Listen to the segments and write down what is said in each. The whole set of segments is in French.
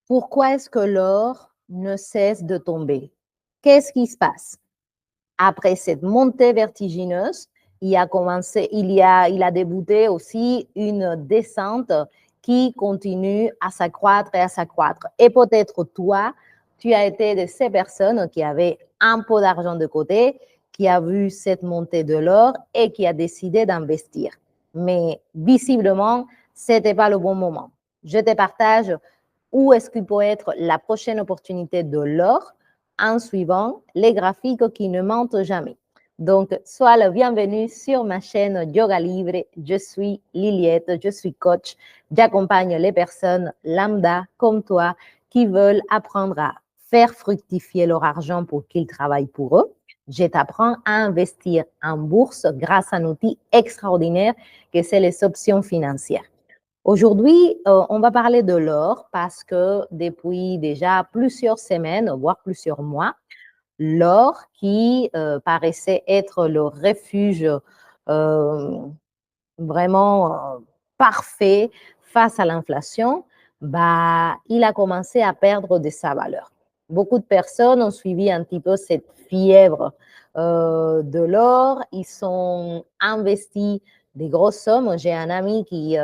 Pourquoi est-ce que l'or ne cesse de tomber? Qu'est-ce qui se passe? Après cette montée vertigineuse, il a débuté aussi une descente qui continue à s'accroître et à s'accroître. Et peut-être toi, tu as été de ces personnes qui avaient un peu d'argent de côté, qui a vu cette montée de l'or et qui a décidé d'investir. Mais visiblement, ce n'était pas le bon moment. Je te partage où est-ce qu'il peut être la prochaine opportunité de l'or en suivant les graphiques qui ne mentent jamais. Donc, sois le bienvenu sur ma chaîne Yoga Libre. Je suis Liliette, je suis coach. J'accompagne les personnes lambda comme toi qui veulent apprendre à faire fructifier leur argent pour qu'ils travaillent pour eux. Je t'apprends à investir en bourse grâce à un outil extraordinaire que c'est les options financières. Aujourd'hui, on va parler de l'or parce que depuis déjà plusieurs semaines, voire plusieurs mois, l'or qui paraissait être le refuge euh, vraiment parfait face à l'inflation, bah, il a commencé à perdre de sa valeur. Beaucoup de personnes ont suivi un petit peu cette fièvre de l'or. Ils sont investis des grosses sommes. J'ai un ami qui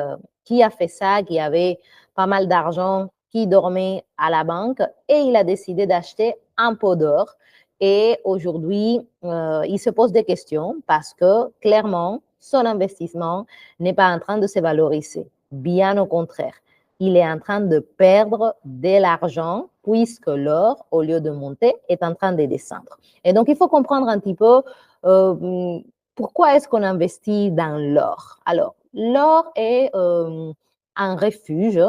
a fait ça, qui avait pas mal d'argent, qui dormait à la banque et il a décidé d'acheter un pot d'or. Et aujourd'hui, il se pose des questions parce que clairement, son investissement n'est pas en train de se valoriser. Bien au contraire, il est en train de perdre de l'argent puisque l'or, au lieu de monter, est en train de descendre. Et donc, il faut comprendre un petit peu pourquoi est-ce qu'on investit dans l'or. Alors, l'or est un refuge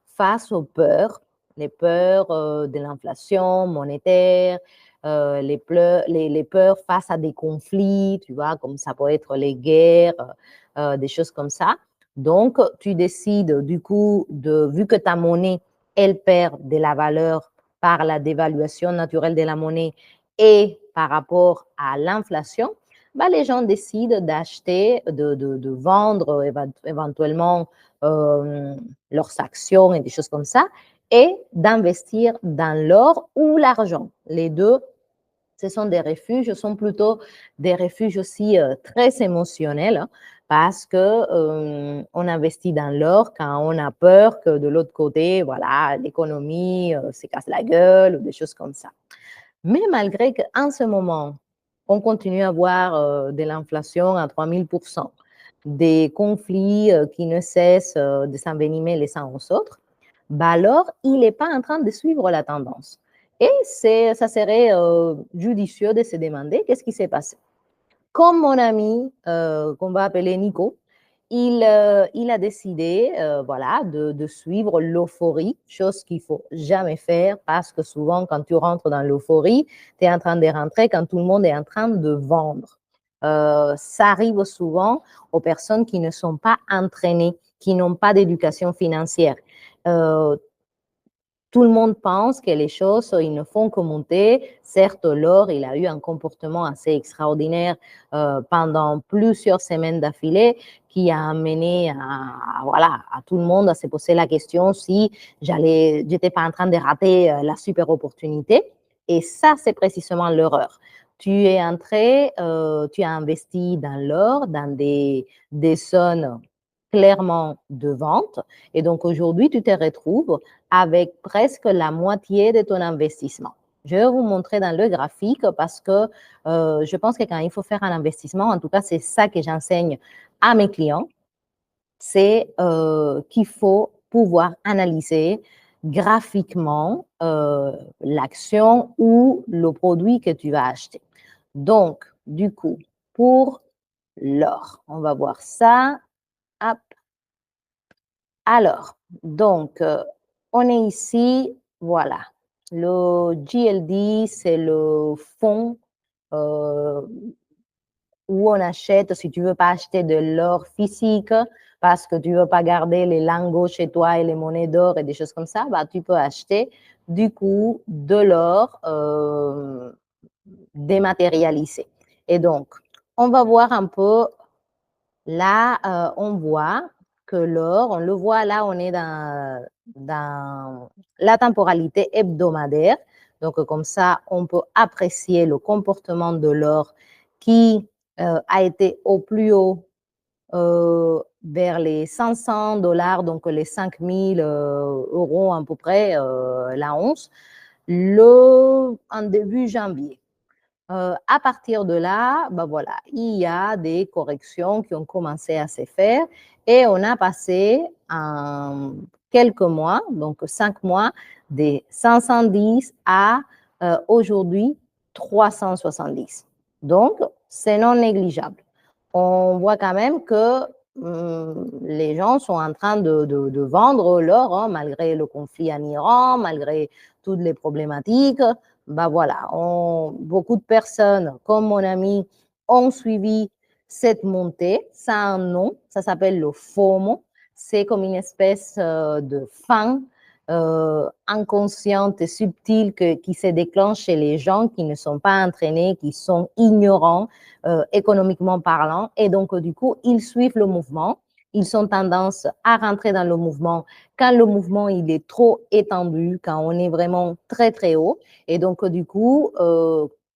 face aux peurs, les peurs de l'inflation monétaire, les peurs face à des conflits, tu vois, comme ça peut être les guerres, des choses comme ça. Donc, tu décides du coup, vu que ta monnaie, elle perd de la valeur par la dévaluation naturelle de la monnaie et par rapport à l'inflation, bah, les gens décident d'acheter, de vendre éventuellement leurs actions et des choses comme ça, et d'investir dans l'or ou l'argent. Les deux, ce sont des refuges, sont plutôt des refuges aussi très émotionnels parce que on investit dans l'or quand on a peur que de l'autre côté, voilà, l'économie se casse la gueule ou des choses comme ça. Mais malgré qu'en ce moment, on continue à avoir de l'inflation à 3000%, des conflits qui ne cessent de s'envenimer les uns aux autres, bah alors il n'est pas en train de suivre la tendance. Et ça serait judicieux de se demander qu'est-ce qui s'est passé. Comme mon ami, qu'on va appeler Nico, il a décidé voilà, de suivre l'euphorie, chose qu'il ne faut jamais faire parce que souvent, quand tu rentres dans l'euphorie, tu es en train de rentrer quand tout le monde est en train de vendre. Ça arrive souvent aux personnes qui ne sont pas entraînées, qui n'ont pas d'éducation financière. Euh, Tout le monde pense que les choses, ils ne font que monter. Certes, l'or, il a eu un comportement assez extraordinaire pendant plusieurs semaines d'affilée qui a amené voilà, à tout le monde à se poser la question si j'étais pas en train de rater la super opportunité. Et ça, c'est précisément l'erreur. Tu es entré, tu as investi dans l'or, dans des zones clairement de vente. Et donc aujourd'hui, tu te retrouves avec presque la moitié de ton investissement. Je vais vous montrer dans le graphique parce que je pense que quand il faut faire un investissement, en tout cas, c'est ça que j'enseigne à mes clients, c'est qu'il faut pouvoir analyser graphiquement l'action ou le produit que tu vas acheter. Donc, du coup, pour l'or, on va voir ça. Hop. Alors, donc, on est ici, voilà. Le GLD, c'est le fonds euh, où on achète, si tu ne veux pas acheter de l'or physique, parce que tu ne veux pas garder les lingots chez toi et les monnaies d'or et des choses comme ça, bah, tu peux acheter du coup de l'or dématérialisé. Et donc, on va voir un peu, là, on voit que l'or, on le voit là, on est dans la temporalité hebdomadaire. Donc, comme ça, on peut apprécier le comportement de l'or qui a été au plus haut vers les 500 dollars, donc les 5000 euros à peu près, la once, en début janvier. À partir de là, ben voilà, il y a des corrections qui ont commencé à se faire et on a passé en quelques mois, donc 5 mois, des 510 à aujourd'hui 370. Donc, c'est non négligeable. On voit quand même que les gens sont en train de vendre l'or, hein, malgré le conflit en Iran, malgré toutes les problématiques. Ben voilà, beaucoup de personnes, comme mon ami, ont suivi cette montée. Ça a un nom, ça s'appelle le FOMO. C'est comme une espèce de faim inconsciente et subtile qui se déclenche chez les gens qui ne sont pas entraînés, qui sont ignorants économiquement parlant. Et donc, du coup, ils suivent le mouvement. Ils ont tendance à rentrer dans le mouvement quand le mouvement il est trop étendu, quand on est vraiment très, très haut. Et donc, du coup,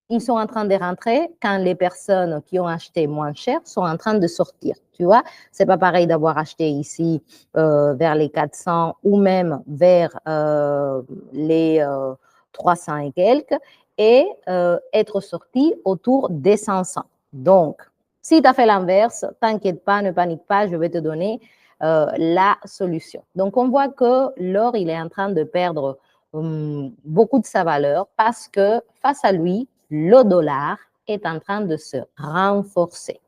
ils sont en train de rentrer quand les personnes qui ont acheté moins cher sont en train de sortir. Tu vois, c'est pas pareil d'avoir acheté ici vers les 400 ou même vers les 300 et quelques et être sorti autour des 500. Donc, si tu as fait l'inverse, t'inquiète pas, ne panique pas, je vais te donner la solution. Donc, on voit que l'or, il est en train de perdre beaucoup de sa valeur parce que face à lui, le dollar est en train de se renforcer.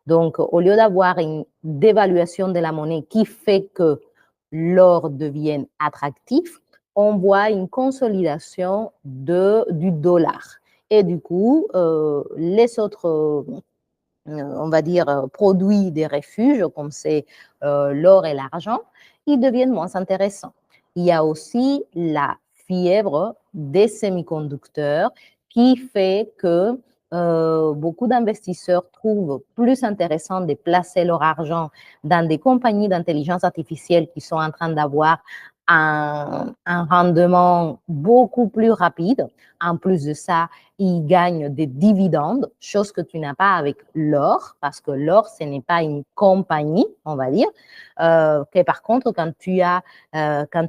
Donc, au lieu d'avoir une dévaluation de la monnaie qui fait que l'or devienne attractif, on voit une consolidation du dollar. Et du coup, les autres, on va dire, produits des refuges, comme c'est l'or et l'argent, ils deviennent moins intéressants. Il y a aussi la fièvre des semi-conducteurs qui fait que beaucoup d'investisseurs trouvent plus intéressant de placer leur argent dans des compagnies d'intelligence artificielle qui sont en train d'avoir un rendement beaucoup plus rapide. En plus de ça, ils gagnent des dividendes, chose que tu n'as pas avec l'or, parce que l'or, ce n'est pas une compagnie, on va dire. Que par contre, quand tu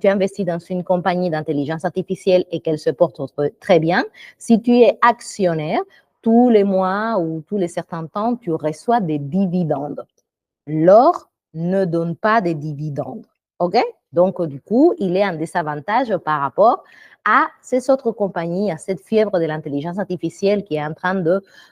investis dans une compagnie d'intelligence artificielle et qu'elle se porte très bien, si tu es actionnaire, tous les mois ou tous les certains temps, tu reçois des dividendes. L'or ne donne pas de dividendes. OK? Donc, du coup, il est en désavantage par rapport à ces autres compagnies, à cette fièvre de l'intelligence artificielle qui est en train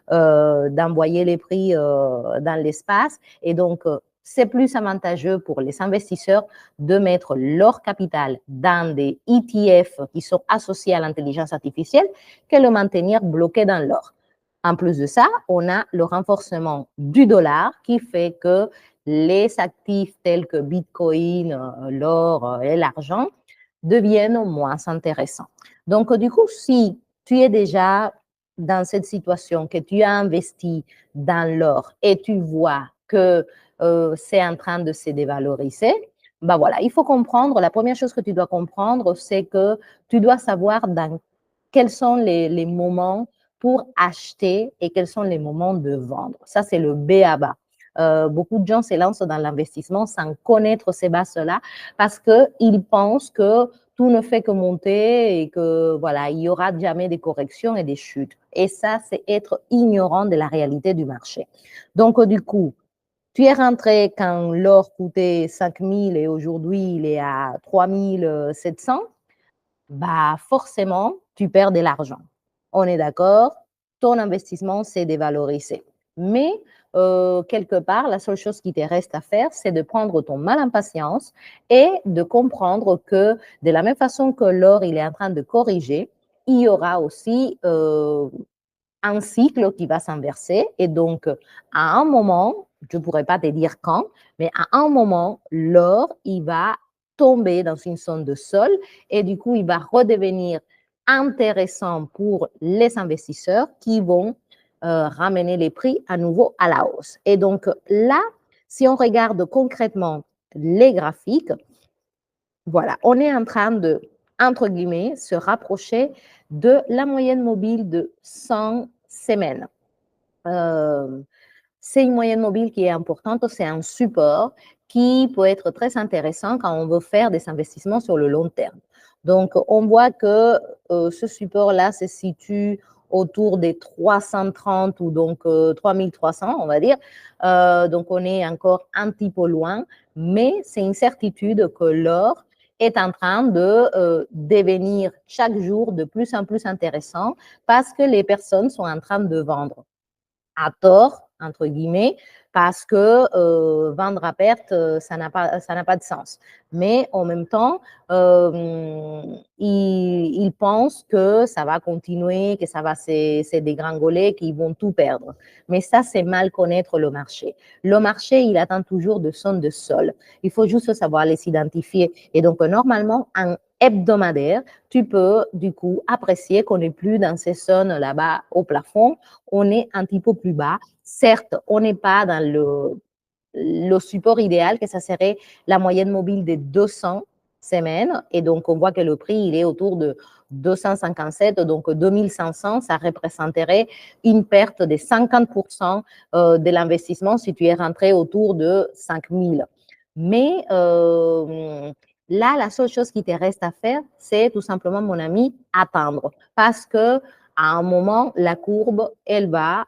d'envoyer les prix dans l'espace. Et donc, c'est plus avantageux pour les investisseurs de mettre leur capital dans des ETF qui sont associés à l'intelligence artificielle que le maintenir bloqué dans l'or. En plus de ça, on a le renforcement du dollar qui fait que les actifs tels que Bitcoin, l'or et l'argent deviennent moins intéressants. Donc, du coup, si tu es déjà dans cette situation, que tu as investi dans l'or et tu vois que c'est en train de se dévaloriser, ben voilà, il faut comprendre, la première chose que tu dois comprendre, c'est que tu dois savoir dans quels sont les moments pour acheter et quels sont les moments de vendre. Ça, c'est le B à bas. Beaucoup de gens se lancent dans l'investissement sans connaître ces bases-là parce qu'ils pensent que tout ne fait que monter et que voilà, il n'y aura jamais des corrections et des chutes. Et ça, c'est être ignorant de la réalité du marché. Donc, du coup, tu es rentré quand l'or coûtait 5 000 et aujourd'hui, il est à 3 700. Bah, forcément, tu perds de l'argent. On est d'accord, ton investissement s'est dévalorisé. Mais quelque part, la seule chose qui te reste à faire, c'est de prendre ton mal en patience et de comprendre que de la même façon que l'or, il est en train de corriger, il y aura aussi un cycle qui va s'inverser. Et donc, à un moment, je ne pourrais pas te dire quand, mais à un moment, l'or, il va tomber dans une zone de sol et du coup, il va redevenir intéressant pour les investisseurs qui vont ramener les prix à nouveau à la hausse. Et donc là, si on regarde concrètement les graphiques, voilà, on est en train de, entre guillemets, se rapprocher de la moyenne mobile de 100 semaines. C'est une moyenne mobile qui est importante, c'est un support qui peut être très intéressant quand on veut faire des investissements sur le long terme. Donc, on voit que ce support-là se situe autour des 330 ou donc 3300, on va dire. Donc, on est encore un petit peu loin, mais c'est une certitude que l'or est en train de devenir chaque jour de plus en plus intéressant parce que les personnes sont en train de vendre à tort, entre guillemets, parce que vendre à perte, ça n'a pas de sens. Mais en même temps, ils pensent que ça va continuer, que ça va se dégringoler, qu'ils vont tout perdre. Mais ça, c'est mal connaître le marché. Le marché, il attend toujours de zones de sol. Il faut juste savoir les identifier. Et donc, normalement, en hebdomadaire, tu peux du coup apprécier qu'on n'est plus dans ces zones là-bas au plafond, on est un petit peu plus bas. Certes, on n'est pas dans le support idéal, que ça serait la moyenne mobile des 200 semaines. Et donc, on voit que le prix, il est autour de 257, donc 2500, ça représenterait une perte de 50% de l'investissement si tu es rentré autour de 5000. Mais là, la seule chose qui te reste à faire, c'est tout simplement, mon ami, attendre. Parce que à un moment, la courbe, elle va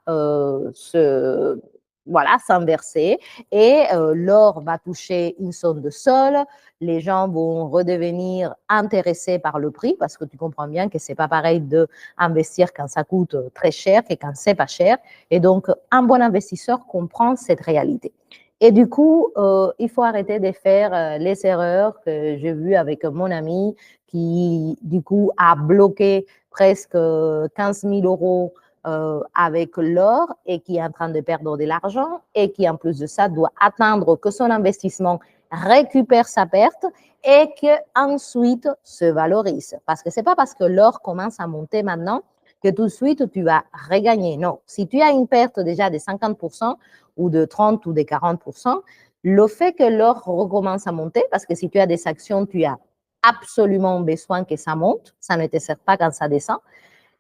s'inverser et l'or va toucher une zone de sol. Les gens vont redevenir intéressés par le prix parce que tu comprends bien que c'est pas pareil d'investir quand ça coûte très cher que quand c'est pas cher. Et donc, un bon investisseur comprend cette réalité. Et du coup, il faut arrêter de faire les erreurs que j'ai vues avec mon ami qui, du coup, a bloqué presque 15 000 euros avec l'or et qui est en train de perdre de l'argent et qui, en plus de ça, doit attendre que son investissement récupère sa perte et qu'ensuite se valorise. Parce que ce n'est pas parce que l'or commence à monter maintenant que tout de suite tu vas regagner. Non, si tu as une perte déjà de 50% ou de 30 ou de 40%, le fait que l'or recommence à monter, parce que si tu as des actions, tu as absolument besoin que ça monte, ça ne te sert pas quand ça descend.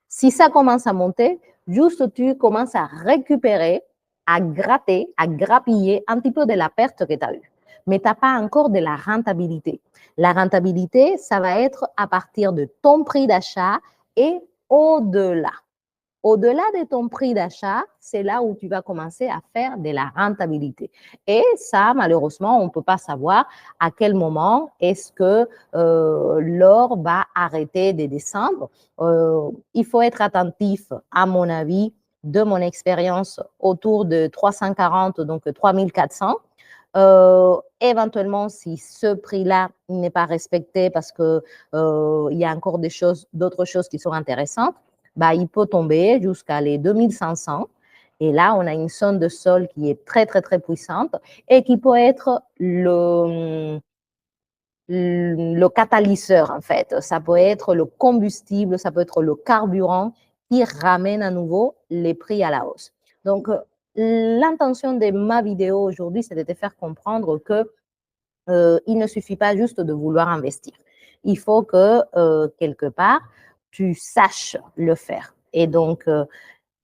Si ça commence à monter, juste tu commences à récupérer, à gratter, à grappiller un petit peu de la perte que tu as eue. Mais tu n'as pas encore de la rentabilité. La rentabilité, ça va être à partir de ton prix d'achat et au-delà. Au-delà de ton prix d'achat, c'est là où tu vas commencer à faire de la rentabilité. Et ça, malheureusement, on ne peut pas savoir à quel moment est-ce que l'or va arrêter de descendre. Il faut être attentif, à mon avis, de mon expérience, autour de 340, donc 3400. Éventuellement, si ce prix-là n'est pas respecté parce qu'il y a encore d'autres choses qui sont intéressantes, bah, il peut tomber jusqu'à les 2500. Et là, on a une zone de sol qui est très, très, très puissante et qui peut être le catalyseur, en fait. Ça peut être le combustible, ça peut être le carburant qui ramène à nouveau les prix à la hausse. Donc, l'intention de ma vidéo aujourd'hui, c'est de te faire comprendre que il ne suffit pas juste de vouloir investir. Il faut que, quelque part, tu saches le faire. Et donc,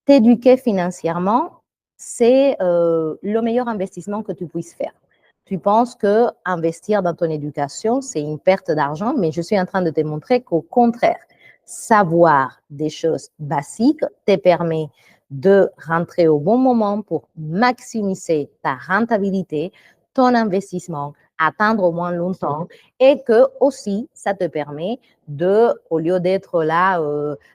t'éduquer financièrement, c'est le meilleur investissement que tu puisses faire. Tu penses que investir dans ton éducation, c'est une perte d'argent, mais je suis en train de te montrer qu'au contraire, savoir des choses basiques te permet de rentrer au bon moment pour maximiser ta rentabilité, ton investissement, atteindre au moins longtemps et que aussi ça te permet de, au lieu d'être là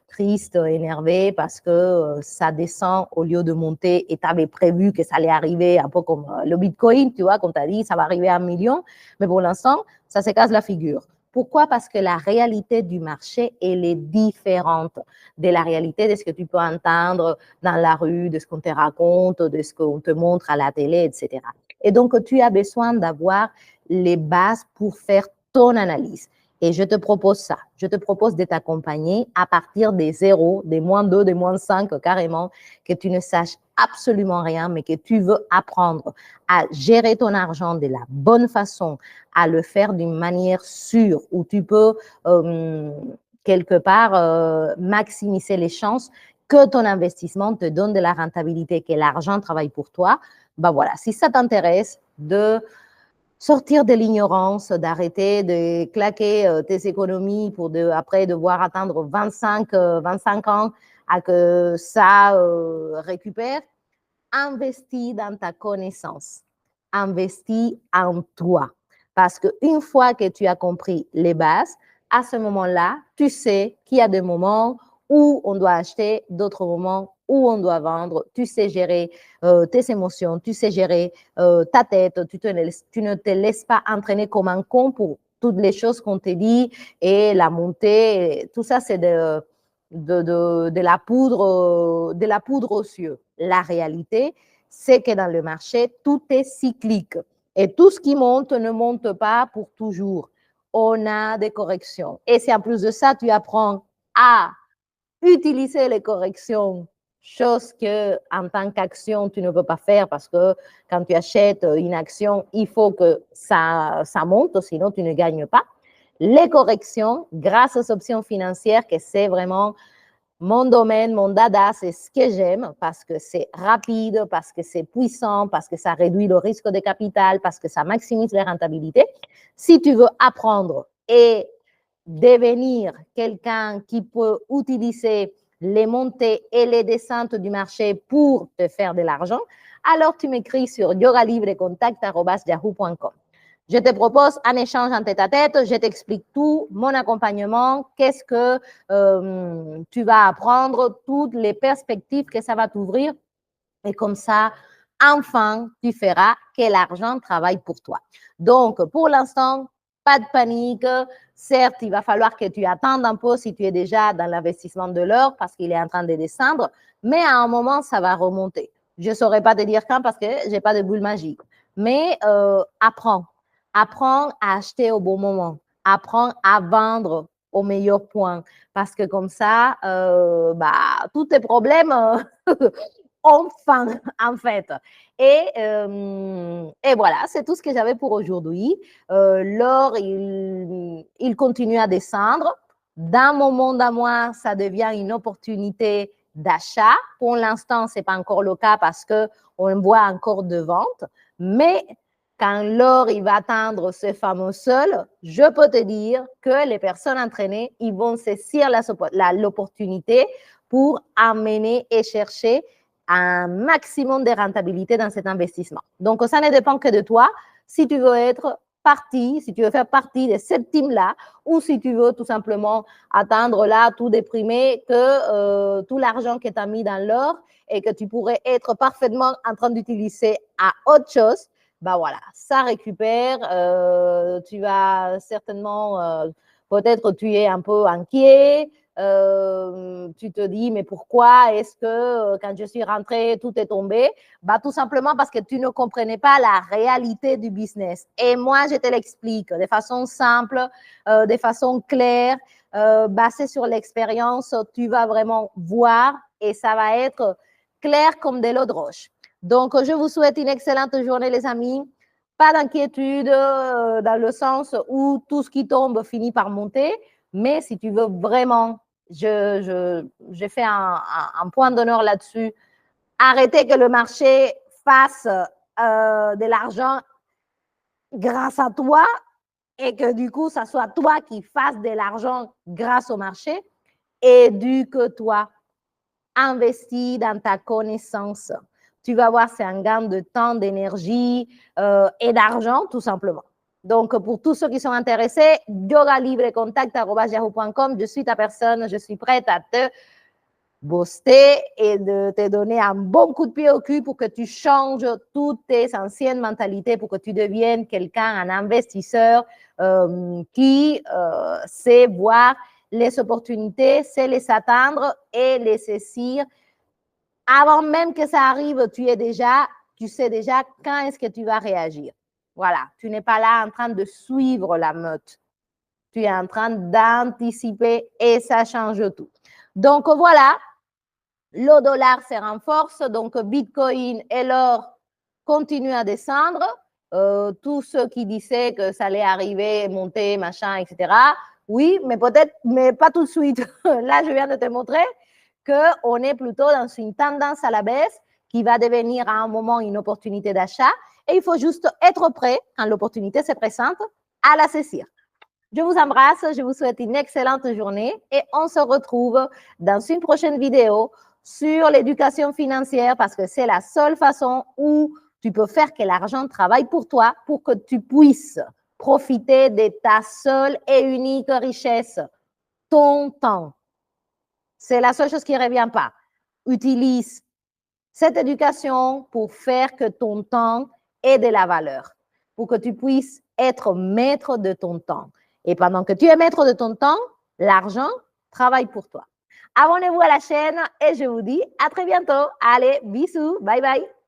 triste, énervé parce que ça descend au lieu de monter et tu avais prévu que ça allait arriver un peu comme le Bitcoin, tu vois, comme tu as dit, ça va arriver à 1 million, mais pour l'instant, ça se casse la figure. Pourquoi? Parce que la réalité du marché, elle est différente de la réalité de ce que tu peux entendre dans la rue, de ce qu'on te raconte, de ce qu'on te montre à la télé, etc. Et donc, tu as besoin d'avoir les bases pour faire ton analyse. Et je te propose ça. Je te propose de t'accompagner à partir des 0, des -2, des -5 carrément, que tu ne saches absolument rien, mais que tu veux apprendre à gérer ton argent de la bonne façon, à le faire d'une manière sûre, où tu peux quelque part maximiser les chances que ton investissement te donne de la rentabilité, que l'argent travaille pour toi. Ben voilà, si ça t'intéresse de sortir de l'ignorance, d'arrêter de claquer tes économies pour après devoir attendre 25 ans à que ça récupère, investis dans ta connaissance, investis en toi. Parce qu'une fois que tu as compris les bases, à ce moment-là, tu sais qu'il y a des moments où on doit acheter, d'autres moments où on doit vendre. Tu sais gérer tes émotions, tu sais gérer ta tête, tu ne te laisses pas entraîner comme un con pour toutes les choses qu'on te dit et la montée. Tout ça, c'est de la poudre aux yeux. La réalité, c'est que dans le marché, tout est cyclique. Et tout ce qui monte ne monte pas pour toujours. On a des corrections. Et si en plus de ça, tu apprends à utiliser les corrections, chose que en tant qu'action, tu ne peux pas faire parce que quand tu achètes une action, il faut que ça monte, sinon tu ne gagnes pas. Les corrections, grâce aux options financières, que c'est vraiment mon domaine, mon dada, c'est ce que j'aime parce que c'est rapide, parce que c'est puissant, parce que ça réduit le risque de capital, parce que ça maximise les rentabilités. Si tu veux apprendre et devenir quelqu'un qui peut utiliser les montées et les descentes du marché pour te faire de l'argent, alors tu m'écris sur yogalibrecontact@yahoo.com. Je te propose un échange en tête-à-tête, je t'explique tout, mon accompagnement, qu'est-ce que tu vas apprendre, toutes les perspectives que ça va t'ouvrir. Et comme ça, enfin, tu feras que l'argent travaille pour toi. Donc, pour l'instant, pas de panique. Certes, il va falloir que tu attendes un peu si tu es déjà dans l'investissement de l'or parce qu'il est en train de descendre, mais à un moment, ça va remonter. Je ne saurais pas te dire quand parce que je n'ai pas de boule magique. Mais apprends. Apprends à acheter au bon moment. Apprends à vendre au meilleur point. Parce que comme ça, tous tes problèmes enfin, en fait. Et voilà, c'est tout ce que j'avais pour aujourd'hui. L'or, il continue à descendre. Dans mon monde à moi, ça devient une opportunité d'achat. Pour l'instant, ce n'est pas encore le cas parce qu'on voit encore de ventes. Mais quand l'or il va atteindre ce fameux sol, je peux te dire que les personnes entraînées, ils vont saisir l'opportunité pour amener et chercher un maximum de rentabilité dans cet investissement. Donc, ça ne dépend que de toi. Si tu veux être partie, si tu veux faire partie de cette team-là, ou si tu veux tout simplement attendre là, tout déprimé, que tout l'argent que tu as mis dans l'or et que tu pourrais être parfaitement en train d'utiliser à autre chose, ben voilà, ça récupère. Tu vas certainement, peut-être tu es un peu inquiet, tu te dis, mais pourquoi est-ce que quand je suis rentrée, tout est tombé? Bah, tout simplement parce que tu ne comprenais pas la réalité du business. Et moi, je te l'explique de façon simple, de façon claire, basée sur l'expérience. Tu vas vraiment voir et ça va être clair comme de l'eau de roche. Donc, je vous souhaite une excellente journée, les amis. Pas d'inquiétude dans le sens où tout ce qui tombe finit par monter. Mais si tu veux vraiment, je fais un point d'honneur là-dessus, arrêter que le marché fasse de l'argent grâce à toi et que du coup, ça soit toi qui fasses de l'argent grâce au marché. Éduque-toi, investis dans ta connaissance. Tu vas voir, c'est un gain de temps, d'énergie et d'argent, tout simplement. Donc, pour tous ceux qui sont intéressés, yogalibrecontact@yahoo.com, je suis ta personne, je suis prête à te booster et de te donner un bon coup de pied au cul pour que tu changes toutes tes anciennes mentalités, pour que tu deviennes quelqu'un, un investisseur qui sait voir les opportunités, sait les atteindre et les saisir. Avant même que ça arrive, tu sais déjà quand est-ce que tu vas réagir. Voilà, tu n'es pas là en train de suivre la meute. tu es en train d'anticiper et ça change tout. Donc, voilà, le dollar se renforce, donc Bitcoin et l'or continuent à descendre. Tous ceux qui disaient que ça allait arriver, monter, machin, etc. Oui, mais peut-être, mais pas tout de suite. Là, je viens de te montrer qu'on est plutôt dans une tendance à la baisse qui va devenir à un moment une opportunité d'achat. Et il faut juste être prêt quand l'opportunité se présente à la saisir. Je vous embrasse, je vous souhaite une excellente journée et on se retrouve dans une prochaine vidéo sur l'éducation financière parce que c'est la seule façon où tu peux faire que l'argent travaille pour toi pour que tu puisses profiter de ta seule et unique richesse, ton temps. C'est la seule chose qui ne revient pas. Utilise cette éducation pour faire que ton temps ait de la valeur, pour que tu puisses être maître de ton temps. Et pendant que tu es maître de ton temps, l'argent travaille pour toi. Abonnez-vous à la chaîne et je vous dis à très bientôt. Allez, bisous, bye bye.